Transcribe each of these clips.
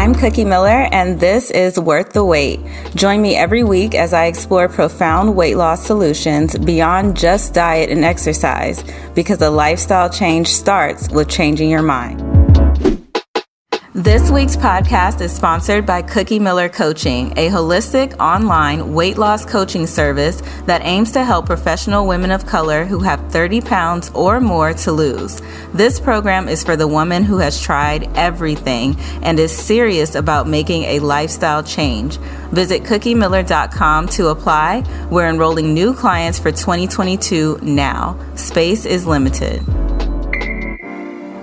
I'm Cookie Miller, and this is Worth the Wait. Join me every week as I explore profound weight loss solutions beyond just diet and exercise, because a lifestyle change starts with changing your mind. This week's podcast is sponsored by Cookie Miller Coaching, a holistic online weight loss coaching service that aims to help professional women of color who have 30 pounds or more to lose. This program is for the woman who has tried everything and is serious about making a lifestyle change. Visit cookiemiller.com to apply. We're enrolling new clients for 2022 now. Space is limited.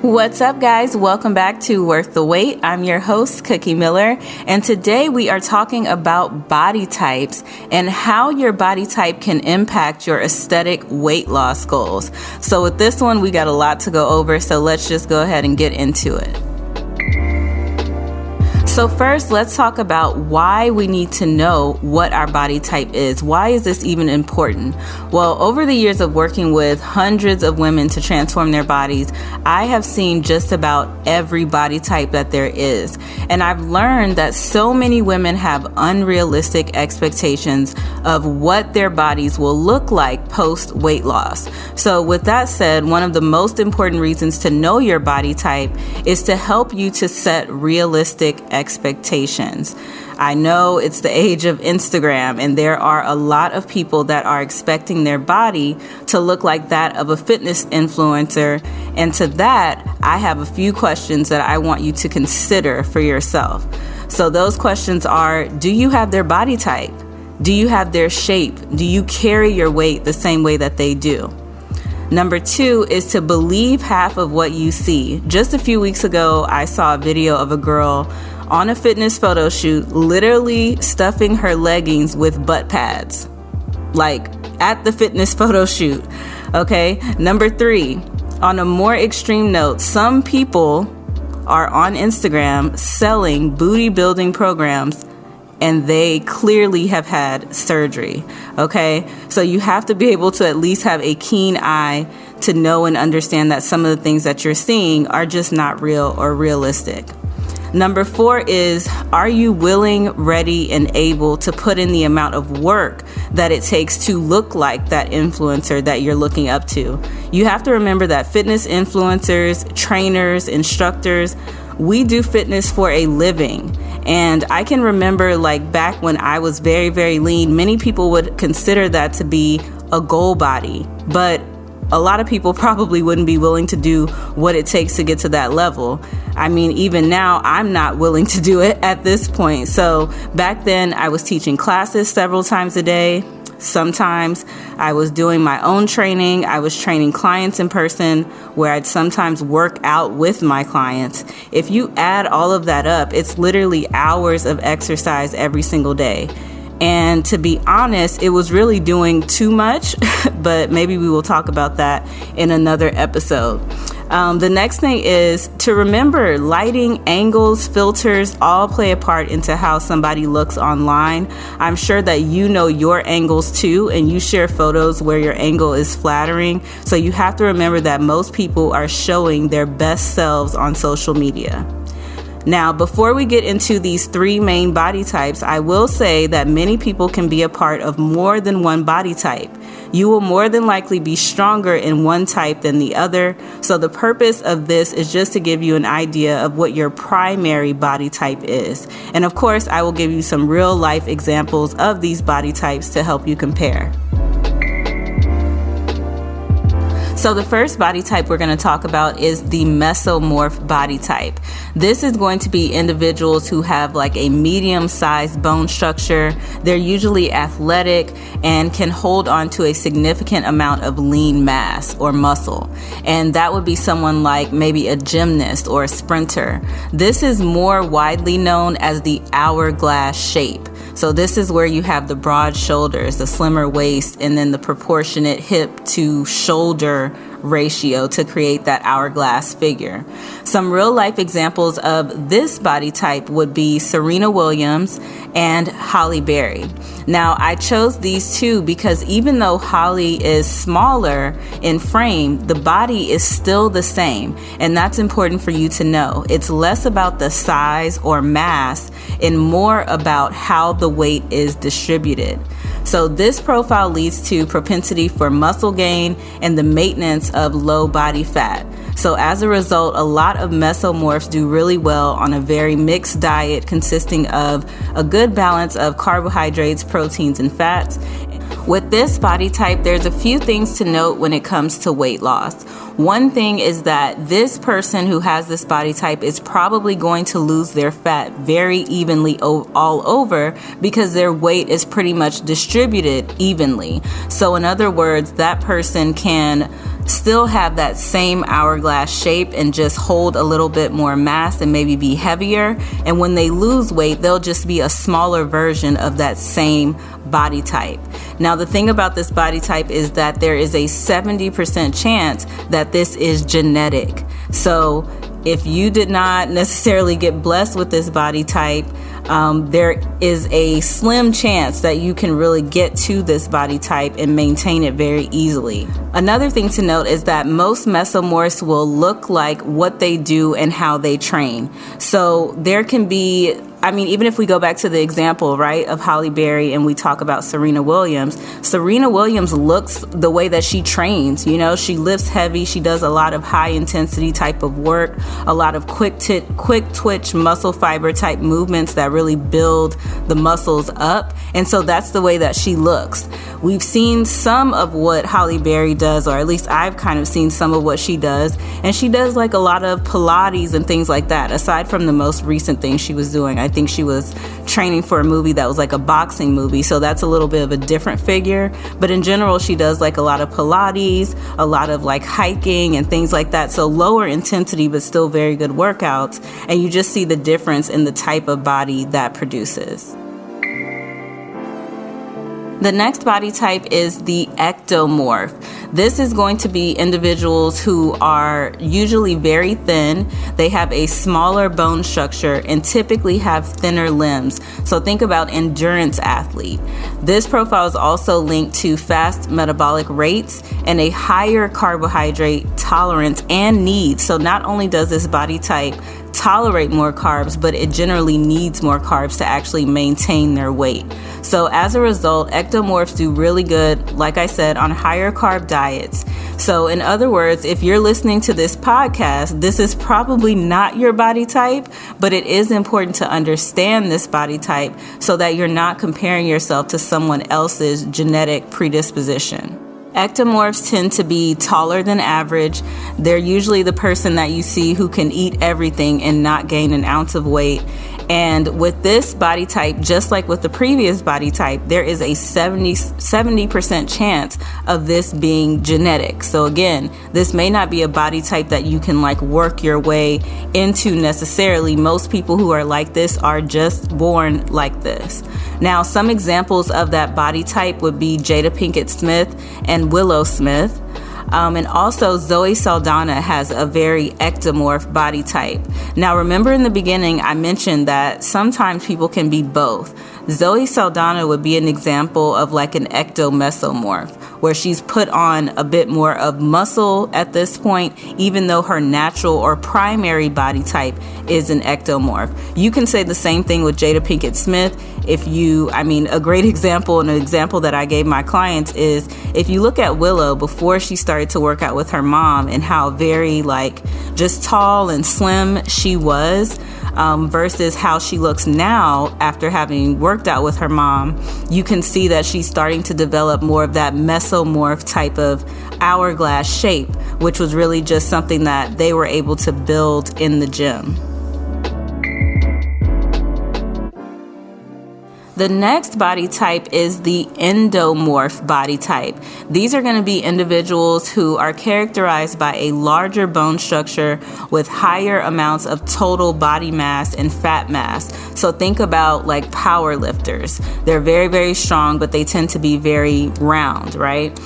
What's up, guys? Welcome back to Worth the Wait. I'm your host, Cookie Miller, and today we are talking about body types and how your body type can impact your aesthetic weight loss goals. So with this one, we got a lot to go over, so let's just go ahead and get into it. So first, let's talk about why we need to know what our body type is. Why is this even important? Well, over the years of working with hundreds of women to transform their bodies, I have seen just about every body type that there is. And I've learned that so many women have unrealistic expectations of what their bodies will look like post weight loss. So with that said, one of the most important reasons to know your body type is to help you to set realistic expectations. I know it's the age of Instagram, and there are a lot of people that are expecting their body to look like that of a fitness influencer. And to that, I have a few questions that I want you to consider for yourself. So those questions are, do you have their body type? Do you have their shape? Do you carry your weight the same way that they do? Number 2 is to believe half of what you see. Just a few weeks ago, I saw a video of a girl on a fitness photo shoot, literally stuffing her leggings with butt pads, like at the fitness photo shoot. Okay. Number 3, on a more extreme note, some people are on Instagram selling booty building programs, and they clearly have had surgery. Okay. So you have to be able to at least have a keen eye to know and understand that some of the things that you're seeing are just not real or realistic. Number 4 is, are you willing, ready, and able to put in the amount of work that it takes to look like that influencer that you're looking up to? You have to remember that fitness influencers, trainers, instructors, we do fitness for a living. And I can remember, like, back when I was very, very lean, many people would consider that to be a goal body. But a lot of people probably wouldn't be willing to do what it takes to get to that level. I mean, even now, I'm not willing to do it at this point. So back then, I was teaching classes several times a day. Sometimes I was doing my own training. I was training clients in person, where I'd sometimes work out with my clients. If you add all of that up, it's literally hours of exercise every single day. And to be honest, it was really doing too much, but maybe we will talk about that in another episode. The next thing is to remember lighting, angles, filters all play a part into how somebody looks online. I'm sure that you know your angles too, and you share photos where your angle is flattering. So you have to remember that most people are showing their best selves on social media. Now, before we get into these 3 main body types, I will say that many people can be a part of more than one body type. You will more than likely be stronger in one type than the other. So the purpose of this is just to give you an idea of what your primary body type is. And of course, I will give you some real life examples of these body types to help you compare. So the first body type we're going to talk about is the Mesomorph body type. This is going to be individuals who have like a medium-sized bone structure. They're usually athletic and can hold on to a significant amount of lean mass or muscle. And that would be someone like maybe a gymnast or a sprinter. This is more widely known as the hourglass shape. So this is where you have the broad shoulders, the slimmer waist, and then the proportionate hip to shoulder ratio to create that hourglass figure. Some real life examples of this body type would be Serena Williams and Halle Berry. Now, I chose these two because even though Halle is smaller in frame, the body is still the same. And that's important for you to know. It's less about the size or mass and more about how the weight is distributed. So this profile leads to propensity for muscle gain and the maintenance of low body fat. So as a result, a lot of mesomorphs do really well on a very mixed diet consisting of a good balance of carbohydrates, proteins, and fats. With this body type, there's a few things to note when it comes to weight loss. One thing is that this person who has this body type is probably going to lose their fat very evenly all over because their weight is pretty much distributed evenly. So in other words, that person can still have that same hourglass shape and just hold a little bit more mass and maybe be heavier. And when they lose weight, they'll just be a smaller version of that same body type. Now, the thing about this body type is that there is a 70% chance that this is genetic. So if you did not necessarily get blessed with this body type, there is a slim chance that you can really get to this body type and maintain it very easily. Another thing to note is that most mesomorphs will look like what they do and how they train. So there can be, even if we go back to the example, right, of Halle Berry and we talk about Serena Williams looks the way that she trains. You know, she lifts heavy. She does a lot of high intensity type of work, a lot of quick twitch muscle fiber type movements that really build the muscles up. And so that's the way that she looks. We've seen some of what Halle Berry does, or at least I've kind of seen some of what she does. And she does like a lot of Pilates and things like that, aside from the most recent thing she was doing. I think she was training for a movie that was like a boxing movie. So that's a little bit of a different figure. But in general, she does like a lot of Pilates, a lot of like hiking and things like that. So lower intensity, but still very good workouts. And you just see the difference in the type of body that produces. The next body type is the ectomorph. This is going to be individuals who are usually very thin. They have a smaller bone structure and typically have thinner limbs. So think about endurance athlete. This profile is also linked to fast metabolic rates and a higher carbohydrate tolerance and needs. So not only does this body type tolerate more carbs, but it generally needs more carbs to actually maintain their weight. So as a result, ectomorphs do really good, like I said, on higher carb diets. So in other words, if you're listening to this podcast, this is probably not your body type, but it is important to understand this body type so that you're not comparing yourself to someone else's genetic predisposition. Ectomorphs tend to be taller than average. They're usually the person that you see who can eat everything and not gain an ounce of weight. And with this body type, just like with the previous body type, there is a 70% chance of this being genetic. So again, this may not be a body type that you can like work your way into necessarily. Most people who are like this are just born like this. Now, some examples of that body type would be Jada Pinkett Smith and Willow Smith. And also Zoe Saldana has a very ectomorph body type. Now, remember in the beginning, I mentioned that sometimes people can be both. Zoe Saldana would be an example of like an ectomesomorph, where she's put on a bit more of muscle at this point, even though her natural or primary body type is an ectomorph. You can say the same thing with Jada Pinkett Smith. A great example, and an example that I gave my clients is if you look at Willow before she started to work out with her mom and how very like just tall and slim she was, versus how she looks now after having worked out with her mom, you can see that she's starting to develop more of that mesomorph type of hourglass shape, which was really just something that they were able to build in the gym. The next body type is the endomorph body type. These are going to be individuals who are characterized by a larger bone structure with higher amounts of total body mass and fat mass. So think about like power lifters. They're very, very strong, but they tend to be very round, right?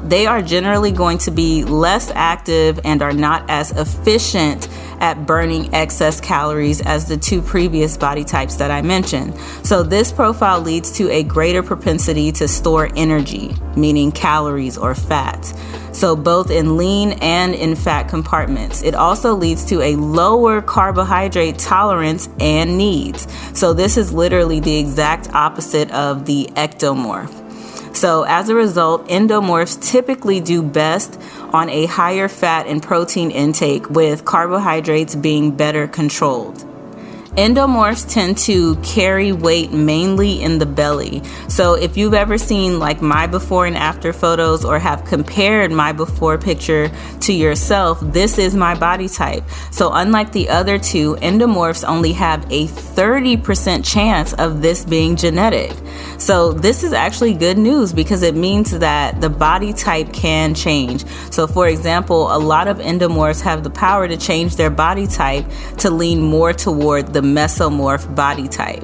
They are generally going to be less active and are not as efficient at burning excess calories as the two previous body types that I mentioned. So this profile leads to a greater propensity to store energy, meaning calories or fat. So both in lean and in fat compartments. It also leads to a lower carbohydrate tolerance and needs. So this is literally the exact opposite of the ectomorph. So as a result, endomorphs typically do best on a higher fat and protein intake, with carbohydrates being better controlled. Endomorphs tend to carry weight mainly in the belly. So if you've ever seen like my before and after photos or have compared my before picture to yourself, this is my body type. So unlike the other two, endomorphs only have a 30% chance of this being genetic. So this is actually good news because it means that the body type can change. So for example, a lot of endomorphs have the power to change their body type to lean more toward the Mesomorph body type.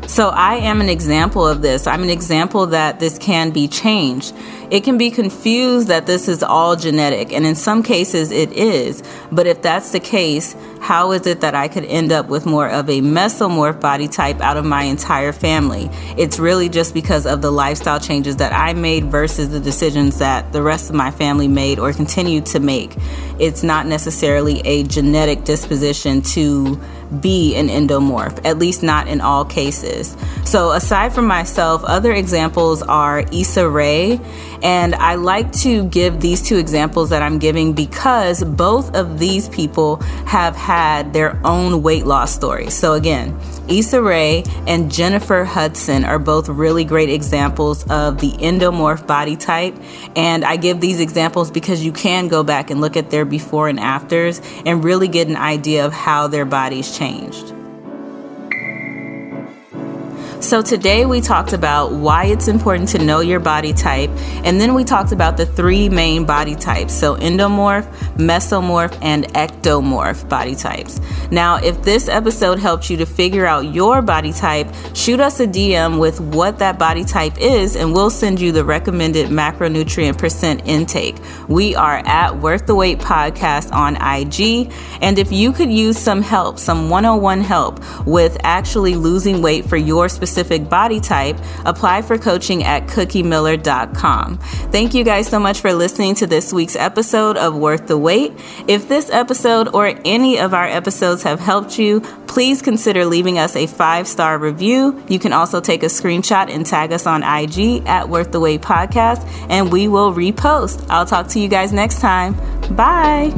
So I am an example of this. I'm an example that this can be changed. It can be confused that this is all genetic, and in some cases it is. But if that's the case, how is it that I could end up with more of a Mesomorph body type out of my entire family? It's really just because of the lifestyle changes that I made versus the decisions that the rest of my family made or continue to make. It's not necessarily a genetic disposition to be an endomorph, at least not in all cases. So aside from myself, other examples are Issa Rae, and I like to give these two examples that I'm giving because both of these people have had their own weight loss stories. So again, Issa Rae and Jennifer Hudson are both really great examples of the endomorph body type. And I give these examples because you can go back and look at their before and afters and really get an idea of how their bodies changed. So today we talked about why it's important to know your body type, and then we talked about the three main body types, so endomorph, mesomorph, and ectomorph body types. Now, if this episode helped you to figure out your body type, shoot us a DM with what that body type is, and we'll send you the recommended macronutrient percent intake. We are at Worth the Wait Podcast on IG, and if you could use some help, some 101 help with actually losing weight for your specific body type, apply for coaching at cookiemiller.com. Thank you guys so much for listening to this week's episode of Worth the Wait. If this episode or any of our episodes have helped you, please consider leaving us a 5-star review. You can also take a screenshot and tag us on IG at Worth the Wait Podcast, and we will repost. I'll talk to you guys next time. Bye.